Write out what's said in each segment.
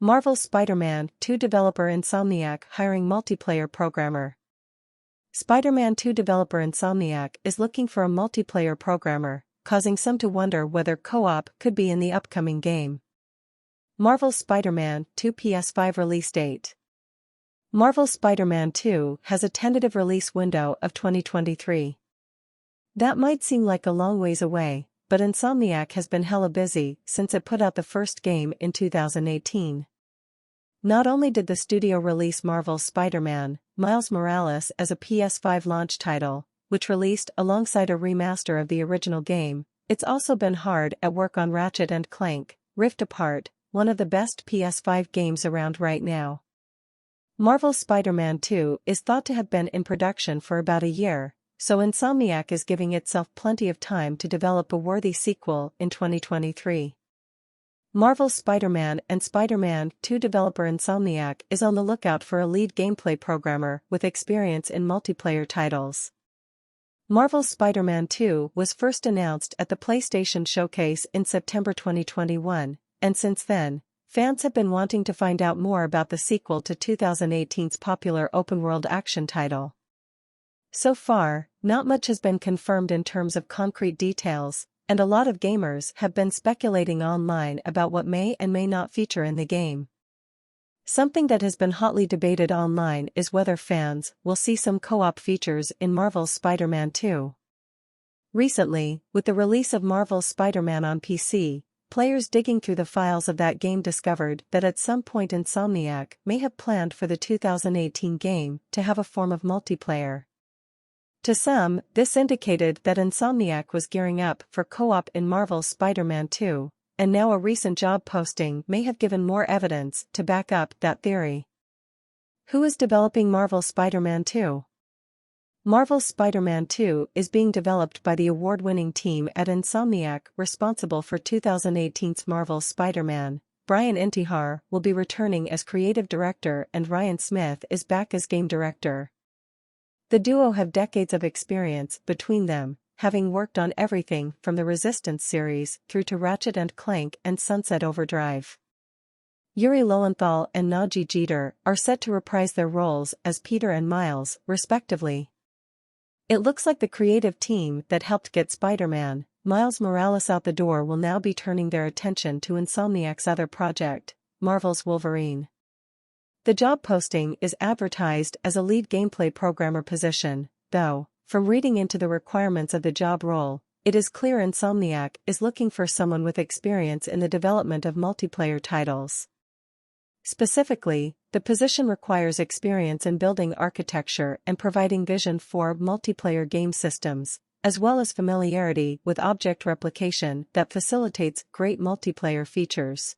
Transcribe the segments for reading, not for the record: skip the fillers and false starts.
Marvel's Spider-Man 2 developer Insomniac hiring multiplayer programmer. Spider-Man 2 developer Insomniac is looking for a multiplayer programmer, causing some to wonder whether co-op could be in the upcoming game. Marvel's Spider-Man 2 PS5 release date. Marvel's Spider-Man 2 has a tentative release window of 2023. That might seem like a long ways away, but Insomniac has been hella busy since it put out the first game in 2018. Not only did the studio release Marvel's Spider-Man, Miles Morales as a PS5 launch title, which released alongside a remaster of the original game, it's also been hard at work on Ratchet & Clank, Rift Apart, one of the best PS5 games around right now. Marvel's Spider-Man 2 is thought to have been in production for about a year, so Insomniac is giving itself plenty of time to develop a worthy sequel in 2023. Marvel's Spider-Man and Spider-Man 2 developer Insomniac is on the lookout for a lead gameplay programmer with experience in multiplayer titles. Marvel's Spider-Man 2 was first announced at the PlayStation Showcase in September 2021, and since then, fans have been wanting to find out more about the sequel to 2018's popular open-world action title. So far, not much has been confirmed in terms of concrete details, and a lot of gamers have been speculating online about what may and may not feature in the game. Something that has been hotly debated online is whether fans will see some co-op features in Marvel's Spider-Man 2. Recently, with the release of Marvel's Spider-Man on PC, players digging through the files of that game discovered that at some point Insomniac may have planned for the 2018 game to have a form of multiplayer. To some, this indicated that Insomniac was gearing up for co-op in Marvel's Spider-Man 2, and now a recent job posting may have given more evidence to back up that theory. Who is developing Marvel's Spider-Man 2? Marvel's Spider-Man 2 is being developed by the award-winning team at Insomniac responsible for 2018's Marvel's Spider-Man. Brian Intihar will be returning as creative director and Ryan Smith is back as game director. The duo have decades of experience between them, having worked on everything from the Resistance series through to Ratchet & Clank and Sunset Overdrive. Yuri Lowenthal and Najee Jeter are set to reprise their roles as Peter and Miles, respectively. It looks like the creative team that helped get Spider-Man, Miles Morales out the door will now be turning their attention to Insomniac's other project, Marvel's Wolverine. The job posting is advertised as a lead gameplay programmer position, though, from reading into the requirements of the job role, it is clear Insomniac is looking for someone with experience in the development of multiplayer titles. Specifically, the position requires experience in building architecture and providing vision for multiplayer game systems, as well as familiarity with object replication that facilitates great multiplayer features.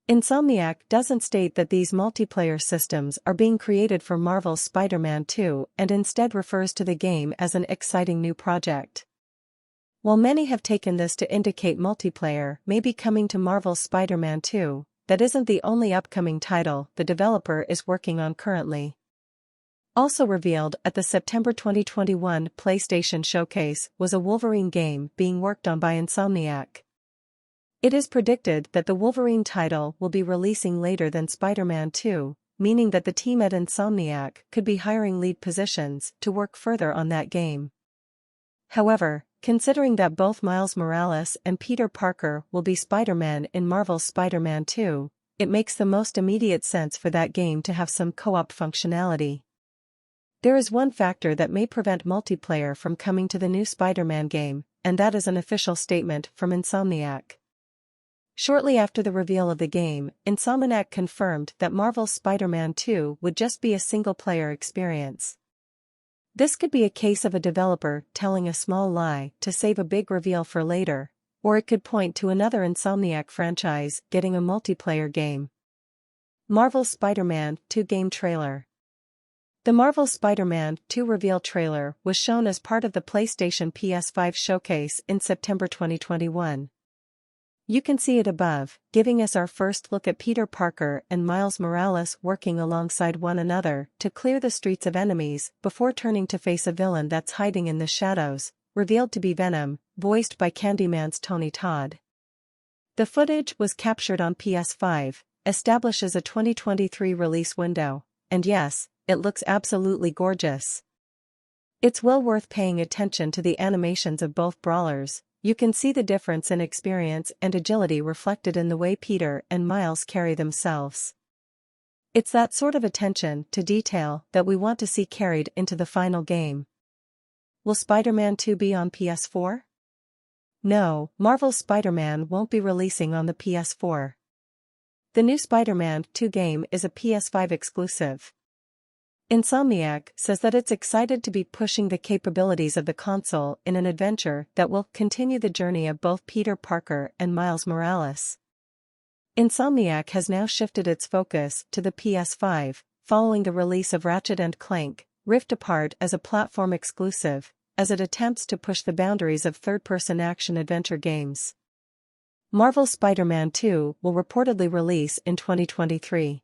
Insomniac doesn't state that these multiplayer systems are being created for Marvel's Spider-Man 2 and instead refers to the game as an exciting new project. While many have taken this to indicate multiplayer may be coming to Marvel's Spider-Man 2, that isn't the only upcoming title the developer is working on currently. Also revealed at the September 2021 PlayStation Showcase was a Wolverine game being worked on by Insomniac. It is predicted that the Wolverine title will be releasing later than Spider-Man 2, meaning that the team at Insomniac could be hiring lead positions to work further on that game. However, considering that both Miles Morales and Peter Parker will be Spider-Man in Marvel's Spider-Man 2, it makes the most immediate sense for that game to have some co-op functionality. There is one factor that may prevent multiplayer from coming to the new Spider-Man game, and that is an official statement from Insomniac. Shortly after the reveal of the game, Insomniac confirmed that Marvel's Spider-Man 2 would just be a single-player experience. This could be a case of a developer telling a small lie to save a big reveal for later, or it could point to another Insomniac franchise getting a multiplayer game. Marvel's Spider-Man 2 game trailer. The Marvel Spider-Man 2 reveal trailer was shown as part of the PlayStation PS5 showcase in September 2021. You can see it above, giving us our first look at Peter Parker and Miles Morales working alongside one another to clear the streets of enemies before turning to face a villain that's hiding in the shadows, revealed to be Venom, voiced by Candyman's Tony Todd. The footage was captured on PS5, establishes a 2023 release window, and yes, it looks absolutely gorgeous. It's well worth paying attention to the animations of both brawlers. You can see the difference in experience and agility reflected in the way Peter and Miles carry themselves. It's that sort of attention to detail that we want to see carried into the final game. Will Spider-Man 2 be on PS4? No, Marvel's Spider-Man won't be releasing on the PS4. The new Spider-Man 2 game is a PS5 exclusive. Insomniac says that it's excited to be pushing the capabilities of the console in an adventure that will continue the journey of both Peter Parker and Miles Morales. Insomniac has now shifted its focus to the PS5, following the release of Ratchet Clank, Rift Apart as a platform exclusive, as it attempts to push the boundaries of third-person action-adventure games. Marvel's Spider-Man 2 will reportedly release in 2023.